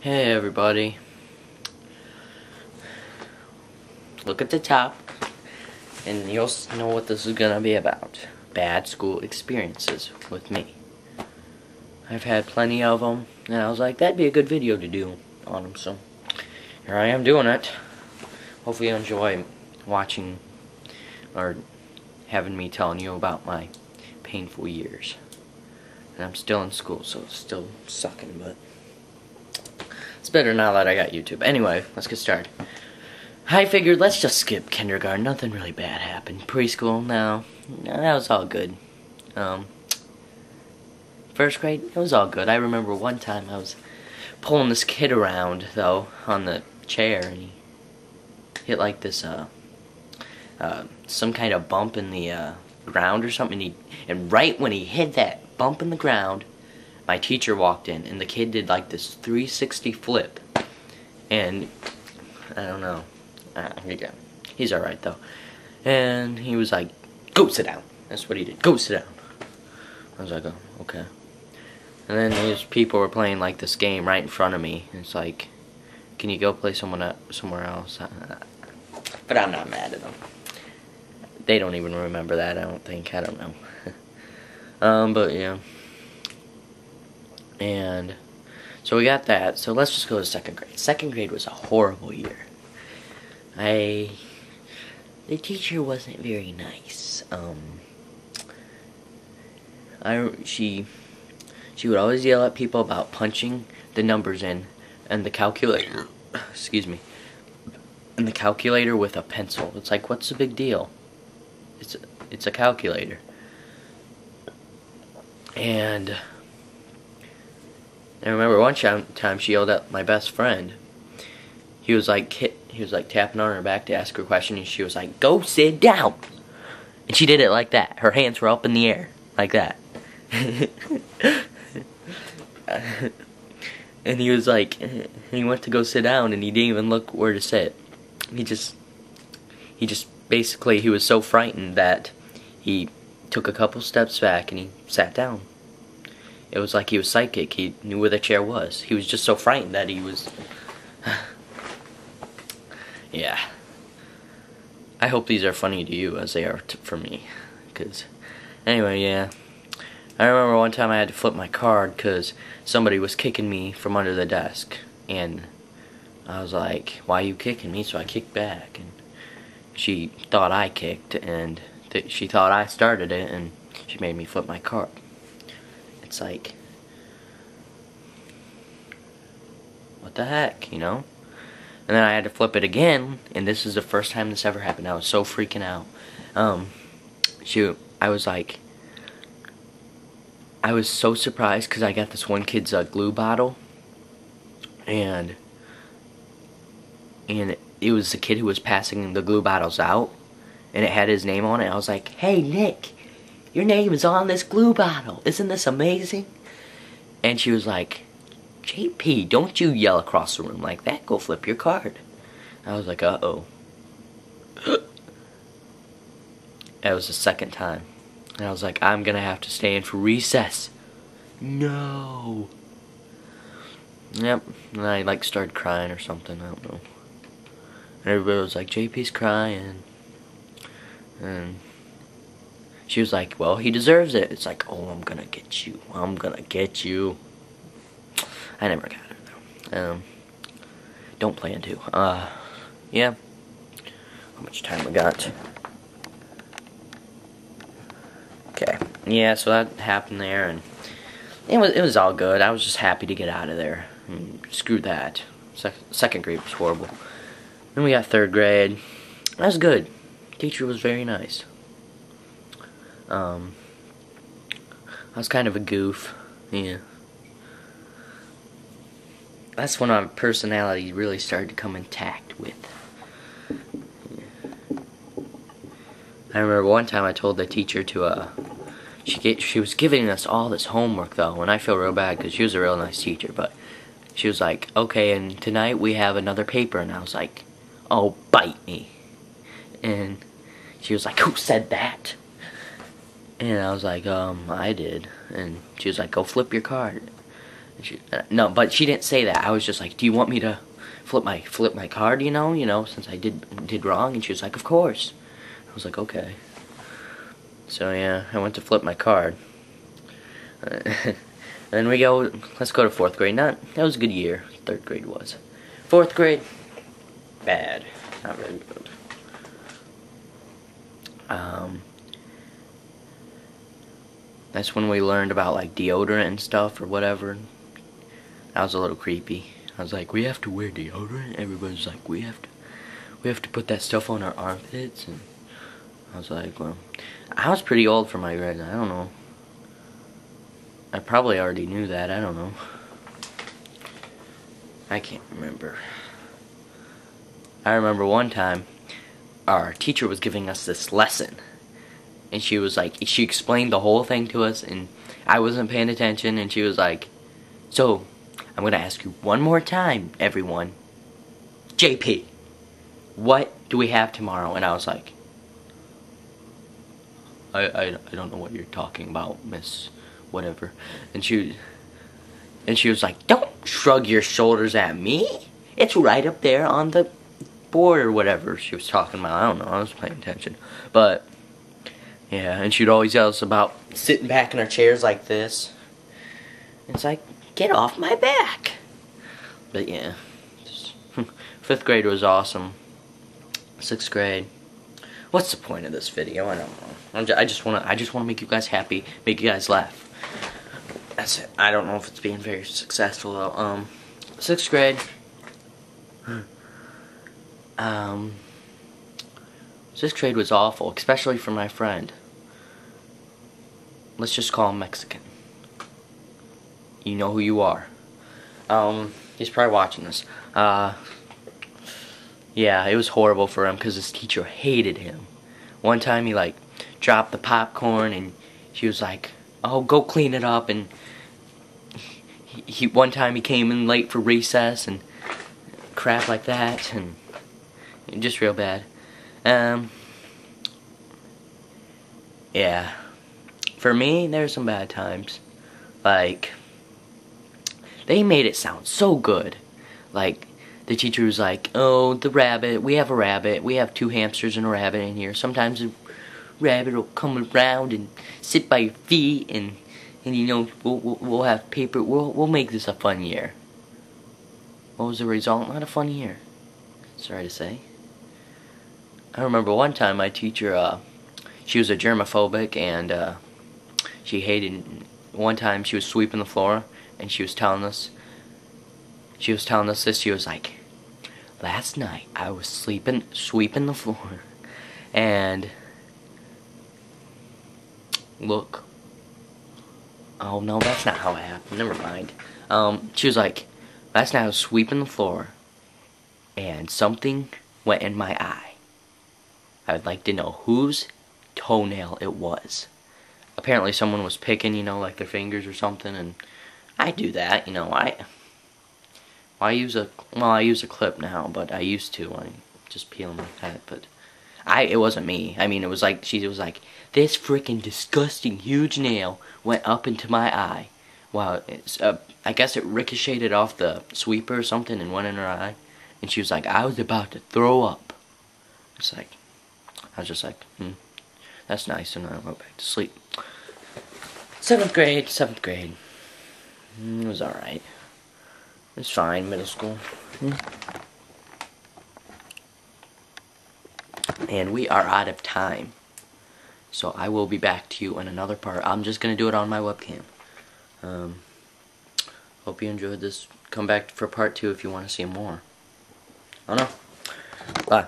Hey everybody, look at the top and you'll know what this is gonna be about. Bad school experiences with me. I've had plenty of them and I was like, that'd be a good video to do on them, so here I am doing it. Hopefully you enjoy watching or having me telling you about my painful years. And I'm still in school, so it's still sucking, but it's better now that I got YouTube. Anyway, let's get started. I figured let's just skip kindergarten. Nothing really bad happened. Preschool, no, that was all good. First grade, it was all good. I remember one time I was pulling this kid around, though, on the chair, and he hit like this, some kind of bump in the ground or something, and right when he hit that bump in the ground, my teacher walked in, and the kid did like this 360 flip, and I don't know, he's alright though, and he was like, go sit down. That's what he did, go sit down. I was like, oh, okay. And then these people were playing like this game right in front of me, and it's like, can you go play somewhere else? But I'm not mad at them. They don't even remember that, I don't think, I don't know. But yeah. And so we got that. So let's just go to second grade. Second grade was a horrible year. The teacher wasn't very nice. She would always yell at people about punching the numbers in and the calculator. Excuse me. And the calculator with a pencil. It's like, what's the big deal? It's a calculator. And I remember one time she yelled at my best friend. He was like tapping on her back to ask her a question, and she was like, "Go sit down." And she did it like that. Her hands were up in the air like that. And he was like, he went to go sit down, and he didn't even look where to sit. He just basically, he was so frightened that he took a couple steps back and he sat down. It was like he was psychic. He knew where the chair was. He was just so frightened that he was... Yeah. I hope these are funny to you as they are for me. Cause anyway, yeah. I remember one time I had to flip my card because somebody was kicking me from under the desk. And I was like, why are you kicking me? So I kicked back. And she thought I kicked, and she thought I started it, and she made me flip my card. It's like, what the heck, you know? And then I had to flip it again, and this is the first time this ever happened. I was so freaking out. I was so surprised because I got this one kid's glue bottle, and it was the kid who was passing the glue bottles out, and it had his name on it. I was like, hey Nick, your name is on this glue bottle. Isn't this amazing? And she was like, JP, don't you yell across the room like that. Go flip your card. I was like, uh-oh. That was the second time. And I was like, I'm gonna have to stay in for recess. No. Yep. And I like started crying or something. I don't know. And everybody was like, JP's crying. And she was like, well, he deserves it. It's like, oh, I'm gonna get you. I'm gonna get you. I never got it, though. Don't plan to. Yeah. How much time we got? Okay. Yeah, so that happened there, and it was all good. I was just happy to get out of there. Screw that. Second grade was horrible. Then we got third grade. That was good. Teacher was very nice. I was kind of a goof. Yeah. That's when my personality really started to come intact with. Yeah. I remember one time I told the teacher to, she was giving us all this homework though, and I feel real bad because she was a real nice teacher, but she was like, okay, and tonight we have another paper, and I was like, oh, bite me. And she was like, who said that? And I was like, I did. And she was like, go flip your card. No, but she didn't say that. I was just like, do you want me to flip my card, you know, since I did wrong? And she was like, of course. I was like, okay. So yeah, I went to flip my card. And then we go, let's go to 4th grade. That was a good year. 3rd grade was. 4th grade, bad. Not very good. That's when we learned about like deodorant and stuff or whatever. That was a little creepy. I was like, we have to wear deodorant? Everybody's like, we have to put that stuff on our armpits. And I was like, well, I was pretty old for my grade. I don't know. I probably already knew that. I don't know. I can't remember. I remember one time our teacher was giving us this lesson. And she was like, she explained the whole thing to us, and I wasn't paying attention, and she was like, so, I'm going to ask you one more time, everyone. JP, what do we have tomorrow? And I was like, I don't know what you're talking about, Miss whatever. And she was like, don't shrug your shoulders at me. It's right up there on the board or whatever she was talking about. I don't know, I was paying attention. But yeah, and she'd always yell us about sitting back in our chairs like this. It's like, get off my back. But yeah, 5th grade was awesome. 6th grade. What's the point of this video? I don't know. I just wanna make you guys happy, make you guys laugh. That's it. I don't know if it's being very successful though. 6th grade. 6th grade was awful, especially for my friend. Let's just call him Mexican. You know who you are. He's probably watching this. Yeah, it was horrible for him because his teacher hated him. One time he like dropped the popcorn and she was like, oh, go clean it up. And one time he came in late for recess and crap like that, and just real bad. Yeah, for me, there's some bad times. Like, they made it sound so good. Like, the teacher was like, oh, the rabbit, we have a rabbit, we have 2 hamsters and a rabbit in here. Sometimes a rabbit will come around and sit by your feet, and you know, we'll have paper, we'll make this a fun year. What was the result? Not a fun year. Sorry to say. I remember one time my teacher, she was a germophobic, and she hated, one time she was sweeping the floor, and she was telling us this, she was like, last night I was sweeping the floor, and look, oh no, that's not how it happened, never mind. She was like, last night I was sweeping the floor, and something went in my eye. I would like to know whose toenail it was. Apparently someone was picking, you know, like their fingers or something, and I do that, you know. I use a clip now, but I used to. I just peel them like that, but it wasn't me. I mean, it was like, she was like, this freaking disgusting huge nail went up into my eye. Wow, I guess it ricocheted off the sweeper or something and went in her eye. And she was like, I was about to throw up. It's like, I was just like, that's nice, and I went back to sleep. 7th grade. It was alright. It was fine, middle school. And we are out of time. So I will be back to you in another part. I'm just going to do it on my webcam. Hope you enjoyed this. Come back for part 2 if you want to see more. I don't know. Bye.